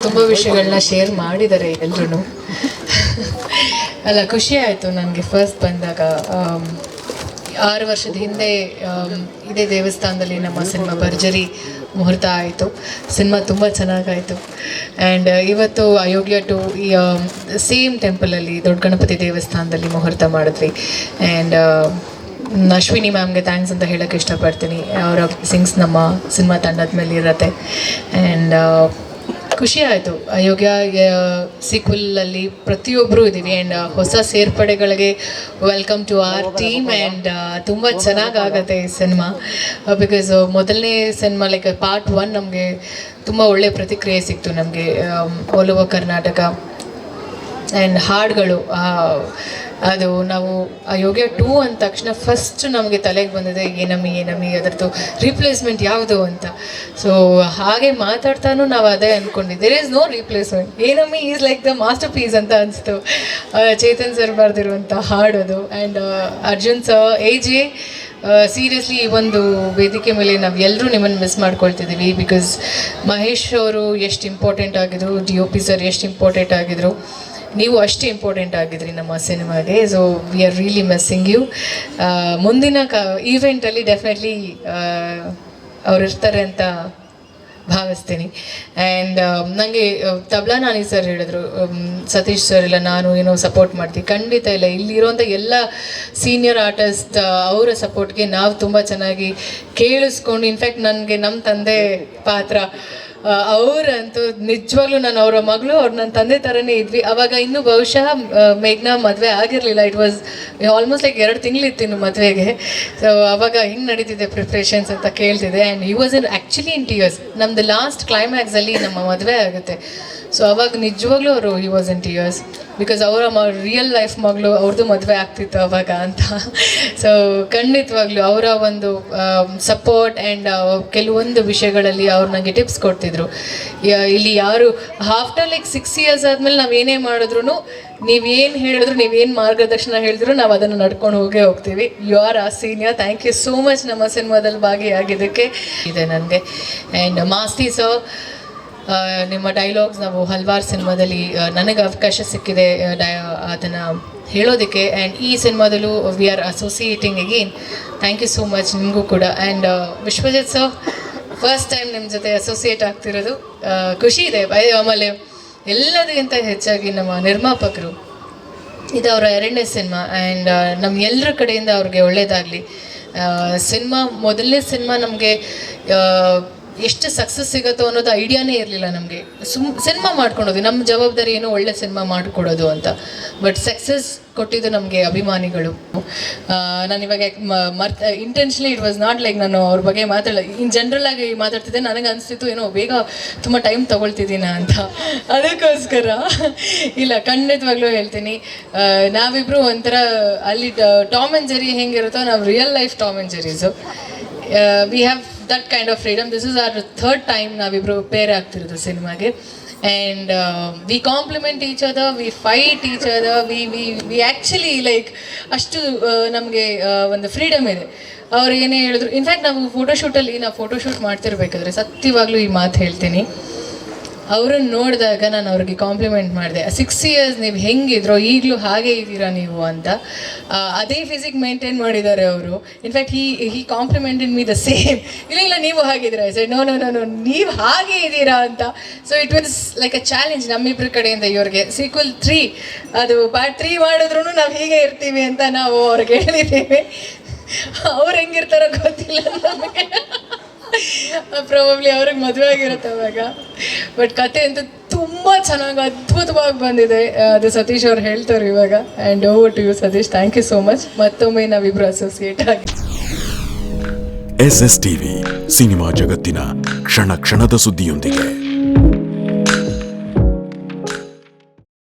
ತುಂಬ ವಿಷಯಗಳನ್ನ ಶೇರ್ ಮಾಡಿದ್ದಾರೆ ಎಲ್ಲರೂ. ಅಲ್ಲ, ಖುಷಿ ಆಯಿತು ನನಗೆ ಫಸ್ಟ್ ಬಂದಾಗ. 6 ವರ್ಷದ ಹಿಂದೆ ಇದೇ ದೇವಸ್ಥಾನದಲ್ಲಿ ನಮ್ಮ ಸಿನಿಮಾ ಭರ್ಜರಿ ಮುಹೂರ್ತ ಆಯಿತು. ಸಿನಿಮಾ ತುಂಬ ಚೆನ್ನಾಗಾಯಿತು. ಆ್ಯಂಡ್ ಇವತ್ತು ಅಯೋಗ್ಯ ಟು ಸೇಮ್ ಟೆಂಪಲಲ್ಲಿ ದೊಡ್ಡ ಗಣಪತಿ ದೇವಸ್ಥಾನದಲ್ಲಿ ಮುಹೂರ್ತ ಮಾಡಿದ್ವಿ. ಆ್ಯಂಡ್ ಅಶ್ವಿನಿ ಮ್ಯಾಮ್ಗೆ ಥ್ಯಾಂಕ್ಸ್ ಅಂತ ಹೇಳೋಕ್ಕೆ ಇಷ್ಟಪಡ್ತೀನಿ. ಅವರ ಸಿಂಗ್ಸ್ ನಮ್ಮ ಸಿನಿಮಾ ತಂಡದ ಮೇಲೆ ಇರುತ್ತೆ. ಆ್ಯಂಡ್ ಖುಷಿ ಆಯಿತು. ಅಯೋಗ್ಯ ಸೀಕ್ವಲಲ್ಲಿ ಪ್ರತಿಯೊಬ್ಬರೂ ಇದ್ದೀವಿ. ಆ್ಯಂಡ್ ಹೊಸ ಸೇರ್ಪಡೆಗಳಿಗೆ welcome to our team. And ತುಂಬ ಚೆನ್ನಾಗಾಗತ್ತೆ ಈ ಸಿನಿಮಾ. ಬಿಕಾಸ್ ಮೊದಲನೇ ಸಿನಿಮಾ ಲೈಕ್ ಪಾರ್ಟ್ 1 ನಮಗೆ ತುಂಬ ಒಳ್ಳೆಯ ಪ್ರತಿಕ್ರಿಯೆ ಸಿಕ್ತು ನಮಗೆ ಆಲ್ ಓವರ್ ಕರ್ನಾಟಕ. ಆ್ಯಂಡ್ ಹಾಡುಗಳು ಅದು ನಾವು ಅಯೋಗ್ಯ 2 ಅಂದ ತಕ್ಷಣ ಫಸ್ಟ್ ನಮಗೆ ತಲೆಗೆ ಬಂದಿದೆ ಏನಮ್ಮಿ ಅದರದ್ದು ರೀಪ್ಲೇಸ್ಮೆಂಟ್ ಯಾವುದು ಅಂತ. ಸೊ ಹಾಗೆ ಮಾತಾಡ್ತಾನೂ ನಾವು ಅದೇ ಅಂದ್ಕೊಂಡಿದ್ದೆ, ದೇರ್ ಈಸ್ ನೋ ರೀಪ್ಲೇಸ್ಮೆಂಟ್. ಏನಮ್ಮಿ is like the masterpiece ಅಂತ ಅನಿಸ್ತು. ಚೇತನ್ ಸರ್ ಬರೆದಿರುವಂಥ ಹಾಡೋದು. And Arjun sir AJ seriously ಈ ಒಂದು ವೇದಿಕೆ ಮೇಲೆ ನಾವು ಎಲ್ಲರೂ ನಿಮ್ಮನ್ನು ಮಿಸ್ ಮಾಡ್ಕೊಳ್ತಿದ್ದೀವಿ. ಬಿಕಾಸ್ ಮಹೇಶ್ ಅವರು ಎಷ್ಟು ಇಂಪಾರ್ಟೆಂಟ್ ಆಗಿದ್ರು, DOP ಸರ್ ಎಷ್ಟು ಇಂಪಾರ್ಟೆಂಟ್ ಆಗಿದ್ರು, ನೀವು ಅಷ್ಟೇ ಇಂಪಾರ್ಟೆಂಟ್ ಆಗಿದ್ರಿ ನಮ್ಮ ಸಿನಿಮಾಗೆ. So we are really missing you. ಮುಂದಿನ ಈವೆಂಟಲ್ಲಿ ಡೆಫಿನೆಟ್ಲಿ ಅವ್ರು ಇರ್ತಾರೆ ಅಂತ ಭಾವಿಸ್ತೀನಿ. ಆ್ಯಂಡ್ ನನಗೆ ತಬ್ಲಾ ನಾನಿ ಸರ್ ಹೇಳಿದ್ರು, ಸತೀಶ್ ಸರ್ ಇಲ್ಲ ನಾನು ಏನೋ ಸಪೋರ್ಟ್ ಮಾಡ್ತೀವಿ. ಖಂಡಿತ ಇಲ್ಲ, ಇಲ್ಲಿರೋಂಥ ಎಲ್ಲ ಸೀನಿಯರ್ ಆರ್ಟಿಸ್ಟ್ ಅವರ ಸಪೋರ್ಟ್ಗೆ ನಾವು ತುಂಬ ಚೆನ್ನಾಗಿ ಕೇಳಿಸ್ಕೊಂಡು, ಇನ್ಫ್ಯಾಕ್ಟ್ ನನಗೆ ನಮ್ಮ ತಂದೆ ಪಾತ್ರ ಅವರಂತೂ ನಿಜವಾಗ್ಲೂ ನಾನು ಅವರ ಮಗಳು, ಅವ್ರು ನನ್ನ ತಂದೆ ಥರನೇ ಇದ್ವಿ. ಅವಾಗ ಇನ್ನೂ ಬಹುಶಃ ಮೇಘ್ನಾ ಮದುವೆ ಆಗಿರಲಿಲ್ಲ. ಇಟ್ ವಾಸ್ ಆಲ್ಮೋಸ್ಟ್ ಲೈಕ್ 2 ತಿಂಗಳಿತ್ತು ಇನ್ನು ಮದುವೆಗೆ. ಸೊ ಅವಾಗ ಹಿಂಗೆ ನಡೀತಿದೆ ಪ್ರಿಪ್ರೇಷನ್ಸ್ ಅಂತ ಕೇಳ್ತಿದೆ. And he was actually in tears. ನಮ್ಮದು ಲಾಸ್ಟ್ ಕ್ಲೈಮ್ಯಾಕ್ಸಲ್ಲಿ ನಮ್ಮ ಮದುವೆ ಆಗುತ್ತೆ. ಸೊ ಅವಾಗ ನಿಜವಾಗ್ಲೂ ಅವರು he was in tears. Because ಅವರ ರಿಯಲ್ ಲೈಫ್ ಮಗಳು, ಅವ್ರದ್ದು ಮದುವೆ ಆಗ್ತಿತ್ತು ಅವಾಗ ಅಂತ. ಸೊ ಖಂಡಿತವಾಗ್ಲೂ ಅವರ ಒಂದು ಸಪೋರ್ಟ್ ಆ್ಯಂಡ್ ಕೆಲವೊಂದು ವಿಷಯಗಳಲ್ಲಿ ಅವ್ರು ನನಗೆ ಟಿಪ್ಸ್ ಕೊಡ್ತಿದ್ರು. ಇಲ್ಲಿ ಯಾರು ಆಫ್ಟರ್ ಲೈಕ್ 6 years ಆದಮೇಲೆ ನಾವು ಏನೇ ಮಾಡಿದ್ರು, ನೀವೇನು ಹೇಳಿದ್ರು, ನೀವೇನು ಮಾರ್ಗದರ್ಶನ ಹೇಳಿದ್ರು, ನಾವು ಅದನ್ನು ನಡ್ಕೊಂಡು ಹೋಗ್ತೀವಿ. You are a senior. Thank you so much ನಮ್ಮ ಸಿನಿಮಾದಲ್ಲಿ ಭಾಗಿಯಾಗಿದ್ದಕ್ಕೆ ಇದೆ ನನಗೆ. ಆ್ಯಂಡ್ ಮಾಸ್ತಿ ಸರ್, ನಿಮ್ಮ ಡೈಲಾಗ್ಸ್ ನಾವು ಹಲವಾರು ಸಿನಿಮಾದಲ್ಲಿ ನನಗೆ ಅವಕಾಶ ಸಿಕ್ಕಿದೆ ಅದನ್ನು ಹೇಳೋದಕ್ಕೆ. ಆ್ಯಂಡ್ ಈ ಸಿನಿಮಾದಲ್ಲೂ we are associating again. Thank you so much ನಿಮಗೂ ಕೂಡ. And Vishwajit sir, first time ನಿಮ್ಮ ಜೊತೆ ಅಸೋಸಿಯೇಟ್ ಆಗ್ತಿರೋದು ಖುಷಿ ಇದೆ. ಆಮೇಲೆ ಎಲ್ಲದಕ್ಕಿಂತ ಹೆಚ್ಚಾಗಿ ನಮ್ಮ ನಿರ್ಮಾಪಕರು, ಇದು ಅವರ 2ನೇ ಸಿನಿಮಾ. ಆ್ಯಂಡ್ ನಮ್ಮ ಎಲ್ಲರ ಕಡೆಯಿಂದ ಅವ್ರಿಗೆ ಒಳ್ಳೆಯದಾಗಲಿ. ಸಿನಿಮಾ ಮೊದಲನೇ ಸಿನಿಮಾ ನಮಗೆ ಎಷ್ಟು ಸಕ್ಸಸ್ ಸಿಗುತ್ತೋ ಅನ್ನೋದು ಐಡಿಯಾನೇ ಇರಲಿಲ್ಲ ನಮಗೆ. ಸಿನಿಮಾ ಮಾಡ್ಕೊಳೋದು ನಮ್ಮ ಜವಾಬ್ದಾರಿ, ಏನೋ ಒಳ್ಳೆ ಸಿನಿಮಾ ಮಾಡಿಕೊಡೋದು ಅಂತ. ಬಟ್ ಸಕ್ಸಸ್ ಕೊಟ್ಟಿದ್ದು ನಮಗೆ ಅಭಿಮಾನಿಗಳು. ನಾನು ಇವಾಗ intentionally it was not like ನಾನು ಅವ್ರ ಬಗ್ಗೆ ಇನ್ ಜನರಲ್ ಆಗಿ ಮಾತಾಡ್ತಿದ್ದೆ. ನನಗೆ ಅನಿಸ್ತಿತ್ತು ಏನೋ ಬೇಗ ತುಂಬ ಟೈಮ್ ತೊಗೊಳ್ತಿದ್ದೀನ ಅಂತ. ಅದಕ್ಕೋಸ್ಕರ ಇಲ್ಲ, ಖಂಡಿತವಾಗ್ಲೂ ಹೇಳ್ತೀನಿ, ನಾವಿಬ್ಬರು ಒಂಥರ ಅಲ್ಲಿ ಟಾಮ್ ಆ್ಯಂಡ್ ಜೆರಿ ಹೆಂಗಿರುತ್ತೋ, ನಾವು ರಿಯಲ್ ಲೈಫ್ ಟಾಮ್ ಆ್ಯಂಡ್ ಜೆರೀಸು. We have that kind of freedom. This is our 3rd time ನಾವಿಬ್ರು ಪೇರ್ ಆಗ್ತಿರೋದು ಸಿನಿಮಾಗೆ. And we compliment each other, we fight each other, we actually like ಅಷ್ಟು ನಮಗೆ ಒಂದು freedom ಇದೆ. ಅವ್ರು ಏನೇ ಹೇಳಿದ್ರು, ಇನ್ಫ್ಯಾಕ್ಟ್ ನಾವು ಫೋಟೋಶೂಟಲ್ಲಿ ನಾವು ಫೋಟೋಶೂಟ್ ಮಾಡ್ತಿರ್ಬೇಕಾದ್ರೆ ಸತ್ಯವಾಗ್ಲೂ ಈ ಮಾತು ಹೇಳ್ತೀನಿ, ಅವ್ರನ್ನ ನೋಡಿದಾಗ ನಾನು ಅವ್ರಿಗೆ ಕಾಂಪ್ಲಿಮೆಂಟ್ ಮಾಡಿದೆ. 6 years ನೀವು ಹೆಂಗಿದ್ರೋ ಈಗಲೂ ಹಾಗೆ ಇದ್ದೀರಾ ನೀವು ಅಂತ. ಅದೇ ಫಿಸಿಕ್ ಮೇಂಟೈನ್ ಮಾಡಿದ್ದಾರೆ ಅವರು. In fact he complimented me the same. ಇಲ್ಲ ನೀವು ಹಾಗಿದ್ದೀರಾ ಸರ್, ನೋ ನೀವು ಹಾಗೆ ಇದ್ದೀರಾ ಅಂತ. So it was like a challenge ನಮ್ಮಿಬ್ಬರ ಕಡೆಯಿಂದ ಇವ್ರಿಗೆ. ಸೀಕ್ವಲ್ 3 ಅದು ಪಾರ್ಟ್ 3 ಮಾಡಿದ್ರು ನಾವು ಹೀಗೆ ಇರ್ತೀವಿ ಅಂತ ನಾವು ಅವ್ರಿಗೆ ಹೇಳಿದ್ದೀವಿ. ಅವ್ರು ಹೆಂಗಿರ್ತಾರೋ ಗೊತ್ತಿಲ್ಲ ನಮಗೆ. ಪ್ರಾಬಬ್ಲಿ ಅವ್ರಿಗೆ ಮದುವೆ ಆಗಿರುತ್ತೆ ಅವಾಗ. ಬಟ್ ಕತೆ ಅಂತೂ ತುಂಬ ಚೆನ್ನಾಗಿ ಅದ್ಭುತವಾಗಿ ಬಂದಿದೆ. ಅದು ಸತೀಶ್ ಅವ್ರು ಹೇಳ್ತಾರೆ ಇವಾಗ. And over to you Satish. Thank you so much. ಮತ್ತೊಮ್ಮೆ ನಾವಿಬ್ರು ಅಸೋಸಿಯೇಟ್ ಆಗಿ. SS TV ಸಿನಿಮಾ ಜಗತ್ತಿನ ಕ್ಷಣ ಕ್ಷಣದ ಸುದ್ದಿಯೊಂದಿಗೆ.